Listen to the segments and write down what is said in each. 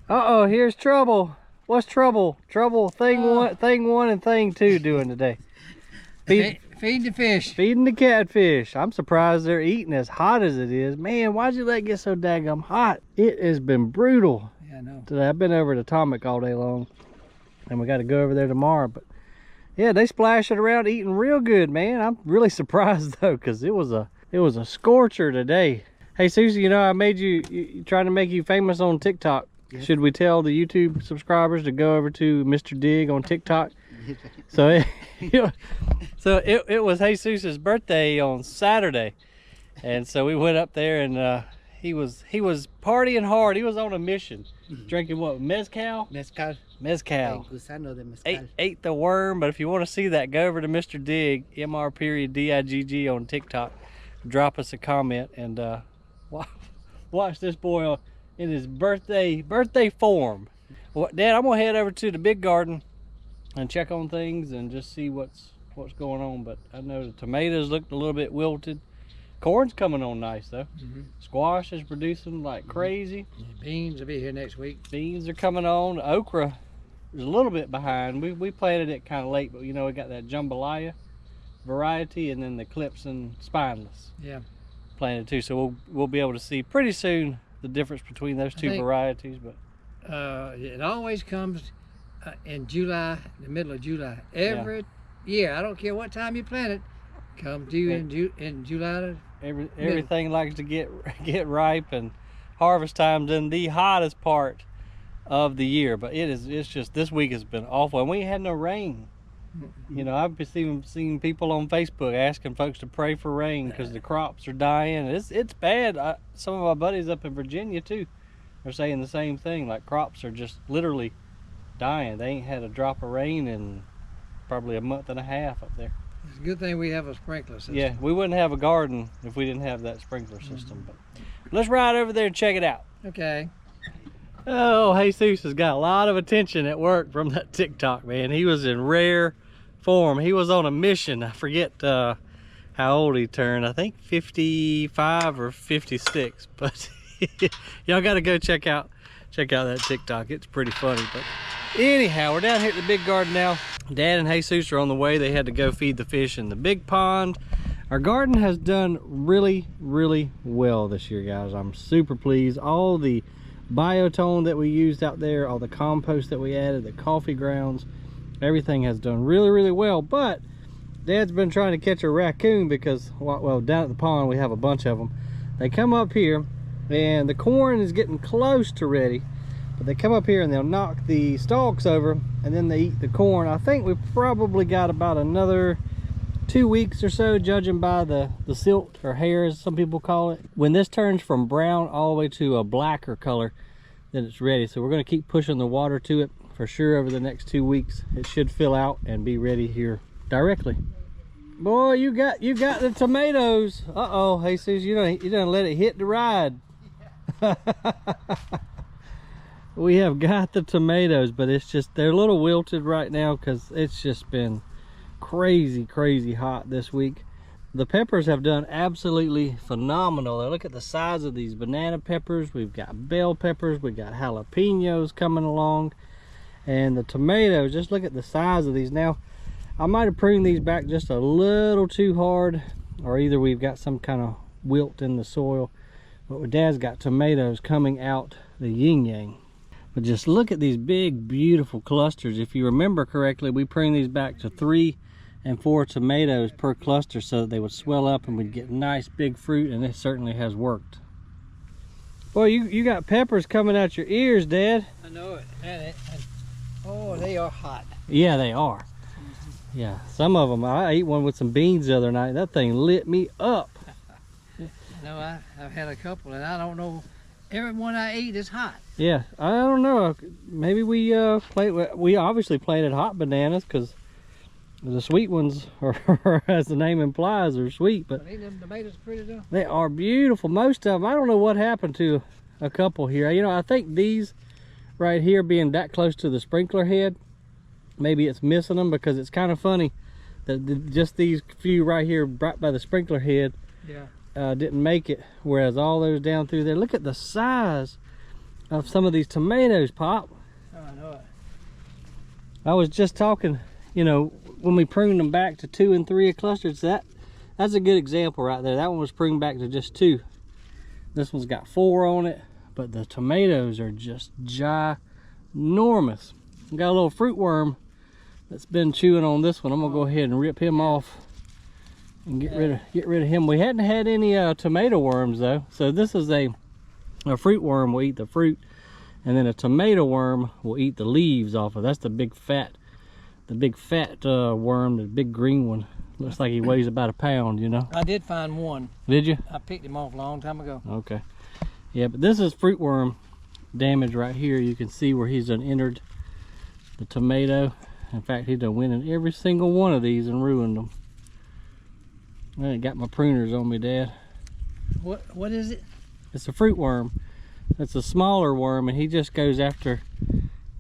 Uh-oh, here's trouble. What's trouble? Trouble thing one and thing two doing today. Feeding the fish. Feeding the catfish. I'm surprised they're eating as hot as it is. Man, why'd you let it get so daggum hot? It has been brutal. Yeah, I know. Today I've been over at Atomic all day long, and we got to go over there tomorrow. But yeah, they splashing around eating real good, man. I'm really surprised though, because it was a scorcher today. Hey Susie, you know I made you trying to make you famous on TikTok. Yes. Should we tell the YouTube subscribers to go over to Mr. Dig on TikTok? So it was Jesus' birthday on Saturday, and so we went up there, and he was partying hard. He was on a mission, drinking what, mezcal? Mezcal. Ate the worm. But if you want to see that, go over to Mr. Dig, MR.DIGG on TikTok. Drop us a comment and watch this boy in his birthday form. Well, Dad, I'm gonna head over to the big garden and check on things and just see what's going on. But I know the tomatoes looked a little bit wilted. Corn's coming on nice though. Squash is producing like crazy. Beans will be here next week. Beans are coming on. The okra is a little bit behind. We planted it kind of late, but you know we got that jambalaya variety and then the clips and spineless. Yeah. Planted too, so we'll be able to see pretty soon the difference between those two varieties. But it always comes in July, the middle of July, every year. I don't care what time you plant it, comes due in July. Everything likes to get ripe, and harvest time's in the hottest part of the year. But it's just this week has been awful, and we ain't had no rain. You know, I've been seeing people on Facebook asking folks to pray for rain because the crops are dying. It's bad. Some of my buddies up in Virginia too are saying the same thing. Like crops are just literally dying. They ain't had a drop of rain in probably a month and a half up there. It's a good thing we have a sprinkler system. Yeah, we wouldn't have a garden if we didn't have that sprinkler system. But let's ride over there and check it out. Okay. Oh, Jesus has got a lot of attention at work from that TikTok, man. He was in rare form. He was on a mission. I forget how old he turned. I think 55 or 56. But y'all got to go check out that TikTok. It's pretty funny. But anyhow, we're down here at the big garden now. Dad and Jesus are on the way. They had to go feed the fish in the big pond. Our garden has done really, really well this year, guys. I'm super pleased. All the biotone that we used out there, all the compost that we added, the coffee grounds, everything has done really, really well. But Dad's been trying to catch a raccoon because, well, down at the pond we have a bunch of them. They come up here and the corn is getting close to ready, but they come up here and they'll knock the stalks over and then they eat the corn. I think we've probably got about another 2 weeks or so, judging by the silt or hair as some people call it. When this turns from brown all the way to a blacker color, then it's ready. So we're going to keep pushing the water to it for sure over the next 2 weeks. It should fill out and be ready here directly. Boy, you got the tomatoes. Uh-oh, Jesus, you done let it hit the ride. We have got the tomatoes, but it's just, they're a little wilted right now because it's just been crazy hot this week. The peppers have done absolutely phenomenal. Look at the size of these banana peppers. We've got bell peppers, we've got jalapenos coming along, and the tomatoes, just look at the size of these. Now I might have pruned these back just a little too hard, or either we've got some kind of wilt in the soil, but Dad's got tomatoes coming out the yin-yang. But just look at these big beautiful clusters. If you remember correctly, we pruned these back to 3 and 4 tomatoes per cluster so that they would swell up and we'd get nice big fruit, and it certainly has worked. Boy, you got peppers coming out your ears, Dad. I know it. And oh, they are hot. Yeah, they are. Yeah, some of them. I ate one with some beans the other night. That thing lit me up. No, I've had a couple, and I don't know. Every one I eat is hot. Yeah, I don't know. Maybe we obviously planted hot bananas because the sweet ones are, as the name implies, are sweet. But ain't them tomatoes pretty though? They are beautiful. Most of them. I don't know what happened to a couple here. You know, I think these right here, being that close to the sprinkler head, maybe it's missing them, because it's kind of funny that just these few right here right by the sprinkler head didn't make it, whereas all those down through there, look at the size of some of these tomatoes, Pop. Oh, I know it. I was just talking, you know, when we pruned them back to 2 and 3 clusters, that's a good example right there. That one was pruned back to just 2. This one's got 4 on it, but the tomatoes are just ginormous. We got a little fruit worm that's been chewing on this one. I'm gonna go ahead and rip him off and get rid of him. We hadn't had any tomato worms though, so this is a fruit worm will eat the fruit, and then a tomato worm will eat the leaves off of. That's the big fat worm, the big green one. Looks like he weighs about 1 pound, you know. I did find one. Did you? I picked him off a long time ago. Okay. Yeah, but this is fruit worm damage right here. You can see where he's done entered the tomato. In fact, he done went in every single one of these and ruined them. I ain't got my pruners on me, Dad. What is it? It's a fruit worm. It's a smaller worm, and he just goes after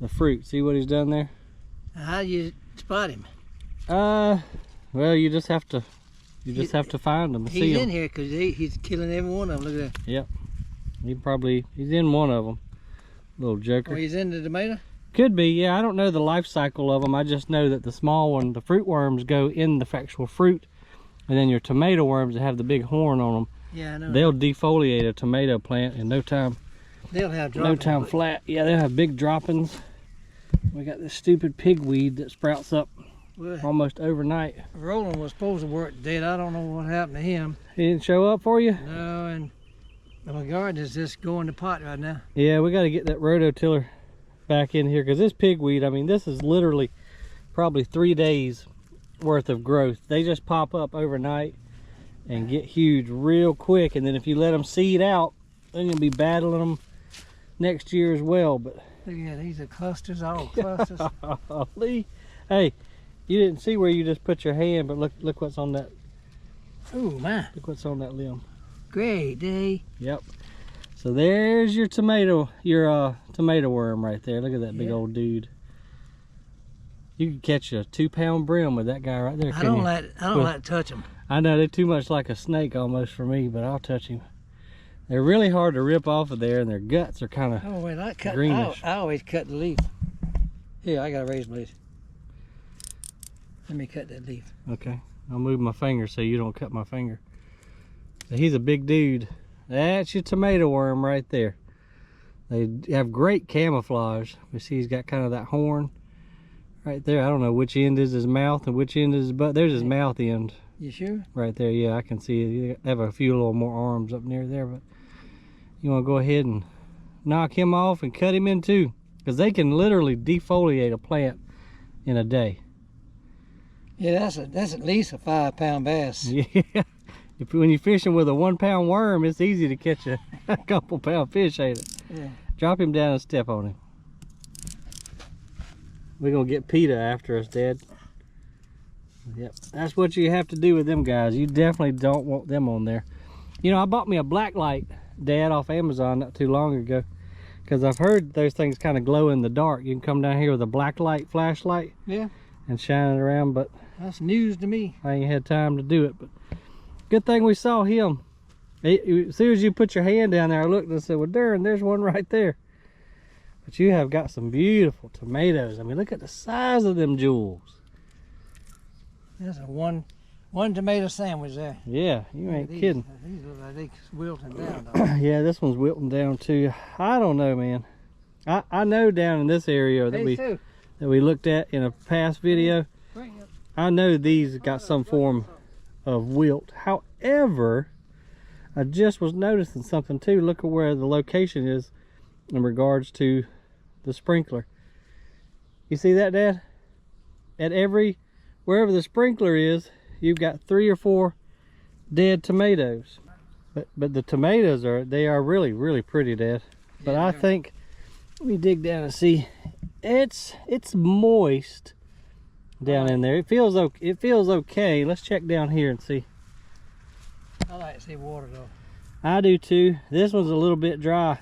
the fruit. See what he's done there? How do you spot him? Well, you just have to find him and see him. He's in here because he's killing every one of them. Look at that. Yep. He's in one of them. Little joker. Oh, he's in the tomato? Could be, yeah. I don't know the life cycle of them. I just know that the small one, the fruit worms, go in the actual fruit, and then your tomato worms that have the big horn on them, yeah, I know. They'll defoliate a tomato plant in no time. They'll have droppings. No time flat. Yeah, they'll have big droppings. We got this stupid pigweed that sprouts up almost overnight. Roland was supposed to work today. I don't know what happened to him. He didn't show up for you? No, and my garden is just going to pot right now. Yeah, we got to get that rototiller back in here, because this pigweed, I mean, this is literally probably 3 days worth of growth. They just pop up overnight and get huge real quick, and then if you let them seed out, then you'll be battling them next year as well. But look at these are clusters, all clusters. Lee, hey, you didn't see where you just put your hand, but look what's on that. Oh my! Look what's on that limb. Great day. Yep. So there's your tomato worm right there. Look at that big old dude. You could catch a 2-pound brim with that guy right there. I don't like to touch them. I know they're too much like a snake almost for me, but I'll touch him. They're really hard to rip off of there, and their guts are kind of greenish. I always cut the leaf. Here, I got a razor blade. Let me cut that leaf. Okay, I'll move my finger so you don't cut my finger. So he's a big dude. That's your tomato worm right there. They have great camouflage. You see he's got kind of that horn right there. I don't know which end is his mouth and which end is his butt. There's his mouth end. You sure? Right there, yeah, I can see it. They have a few little more arms up near there, but you want to go ahead and knock him off and cut him in two, because they can literally defoliate a plant in a day. Yeah, that's at least a 5-pound bass. Yeah. When you're fishing with a 1-pound worm, it's easy to catch a couple pound fish, ain't it? Yeah. Drop him down and step on him. We're gonna get PETA after us, Dad. Yep, that's what you have to do with them guys. You definitely don't want them on there. You know, I bought me a black light, Dad, off Amazon not too long ago, because I've heard those things kind of glow in the dark. You can come down here with a black light flashlight, yeah, and shine it around, but that's news to me. I ain't had time to do it. But good thing we saw him. As soon as you put your hand down there, I looked and I said, well, darn, there's one right there. But you have got some beautiful tomatoes. I mean, look at the size of them jewels. That's a one tomato sandwich there. Yeah, you ain't kidding. These look like they wilting down, though. Yeah, this one's wilting down too. I don't know, man. I know down in this area that we looked at in a past video, I know these got some form of wilt. However, I just was noticing something too. Look at where the location is in regards to the sprinkler. You see that, Dad? At wherever the sprinkler is, you've got 3 or 4 dead tomatoes. But the tomatoes are really, really pretty, Dad. But yeah, I think, let me dig down and see. It's moist down in there. It feels okay. Let's check down here and see. I like to see water though. I do too. This one's a little bit dry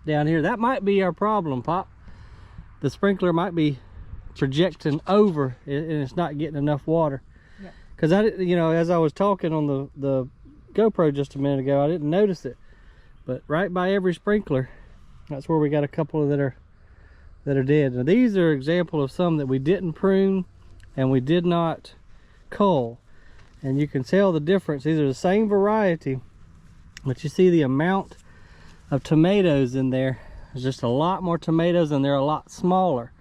down here. That might be our problem, Pop. The sprinkler might be projecting over and it's not getting enough water. Because as I was talking on the GoPro just a minute ago, I didn't notice it. But right by every sprinkler, That's where we got a couple that are dead. Now these are example of some that we didn't prune and we did not cull. And you can tell the difference. These are the same variety, but you see the amount of tomatoes in there. There's just a lot more tomatoes and they're a lot smaller.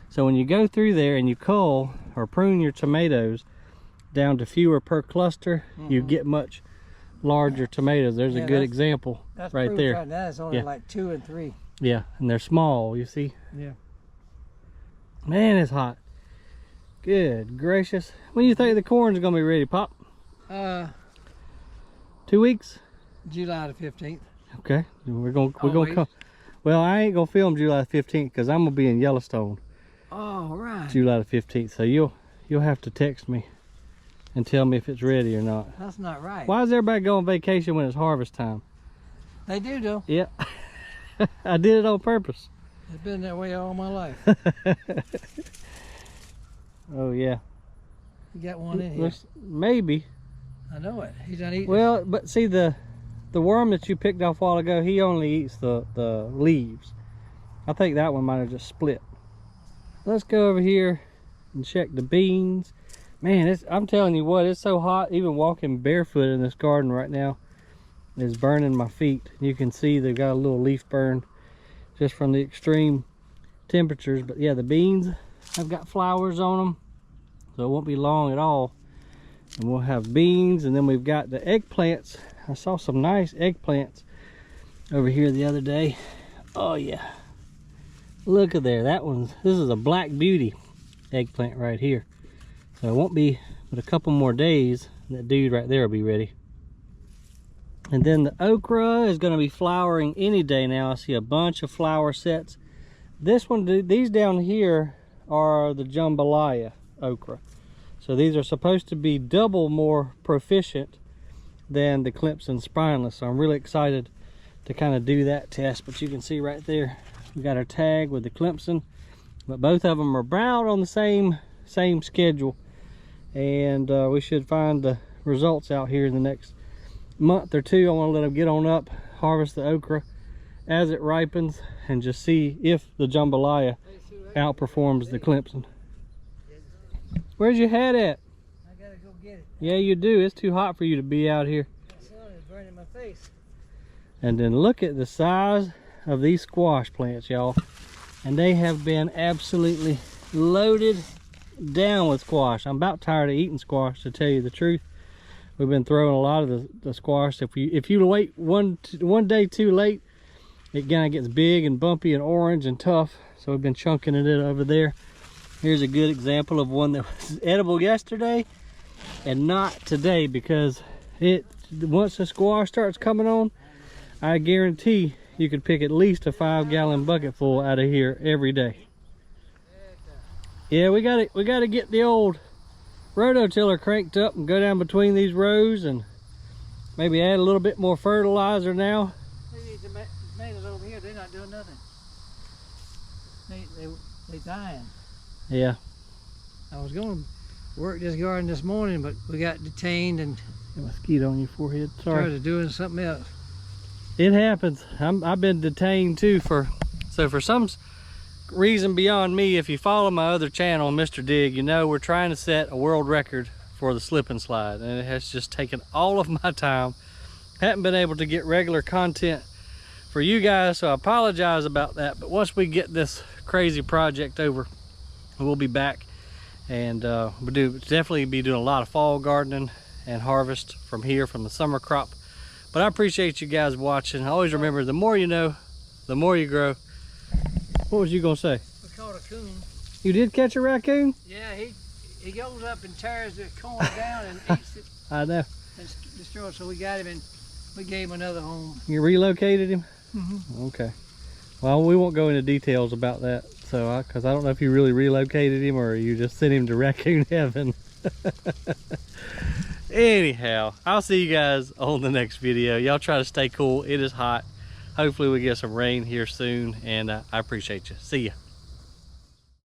So when you go through there and you cull or prune your tomatoes down to fewer per cluster, you get much larger tomatoes. There's a good example right there. Right now. It's only like 2 and 3. Yeah, and they're small, you see? Yeah. Man, it's hot. Good gracious. When do you think the corn's gonna be ready, Pop? 2 weeks? July the 15th. Okay, we're gonna come. Well, I ain't gonna film July 15th because I'm gonna be in Yellowstone. Oh, right. July the 15th. So you'll have to text me and tell me if it's ready or not. That's not right. Why does everybody go on vacation when it's harvest time? They do, though. Yeah. I did it on purpose. It's been that way all my life. Oh yeah. You got one in here. Maybe. I know it. He's not eating. Well, but see the worm that you picked off a while ago, he only eats the leaves. I think that one might have just split. Let's go over here and check the beans. Man, I'm telling you what, it's so hot. Even walking barefoot in this garden right now is burning my feet. You can see they've got a little leaf burn just from the extreme temperatures. But yeah, the beans have got flowers on them, so it won't be long at all. And we'll have beans, and then we've got the eggplants. I saw some nice eggplants over here the other day. Oh yeah, look at there. This is a black beauty eggplant right here. So it won't be but a couple more days, that dude right there will be ready. And then the okra is going to be flowering any day now. I see a bunch of flower sets. This one, these down here are the jambalaya okra. So these are supposed to be double more proficient than the Clemson spineless. So I'm really excited to kind of do that test. But you can see right there, we got our tag with the Clemson. But both of them are about on the same schedule. And we should find the results out here in the next month or two. I want to let them get on up, harvest the okra as it ripens, and just see if the jambalaya outperforms the Clemson. Where's your hat at? I gotta go get it. Yeah, you do. It's too hot for you to be out here. The sun is burning my face. And then look at the size of these squash plants, y'all. And they have been absolutely loaded down with squash. I'm about tired of eating squash, to tell you the truth. We've been throwing a lot of the squash. If you wait one day too late, it kind of gets big and bumpy and orange and tough. So we've been chunking it over there. Here's a good example of one that was edible yesterday and not today, because once the squash starts coming on, I guarantee you could pick at least a 5-gallon bucket full out of here every day. Yeah, we gotta get the old rototiller cranked up and go down between these rows and maybe add a little bit more fertilizer now. These tomatoes over here, they're not doing nothing. They dying. Yeah. I was going to work this garden this morning, but we got detained and got a mosquito on your forehead. Sorry. started doing something else. It happens. I've been detained too for some reason beyond me. If you follow my other channel, Mr. Dig, you know we're trying to set a world record for the slip and slide, and it has just taken all of my time. Haven't been able to get regular content for you guys, so I apologize about that. But once we get this crazy project over, we'll be back, and we'll definitely be doing a lot of fall gardening and harvest from here, from the summer crop. But I appreciate you guys watching. Always remember, the more you know, the more you grow. What was you gonna say? We caught a coon. You did catch a raccoon? Yeah, he goes up and tears the corn down and eats it. I know. And destroys it. So we got him and we gave him another home. You relocated him? Mm-hmm. Okay. Well, we won't go into details about that, so because I don't know if you really relocated him or you just sent him to raccoon heaven. Anyhow, I'll see you guys on the next video. Y'all try to stay cool. It is hot. Hopefully we get some rain here soon, and I appreciate you. See ya.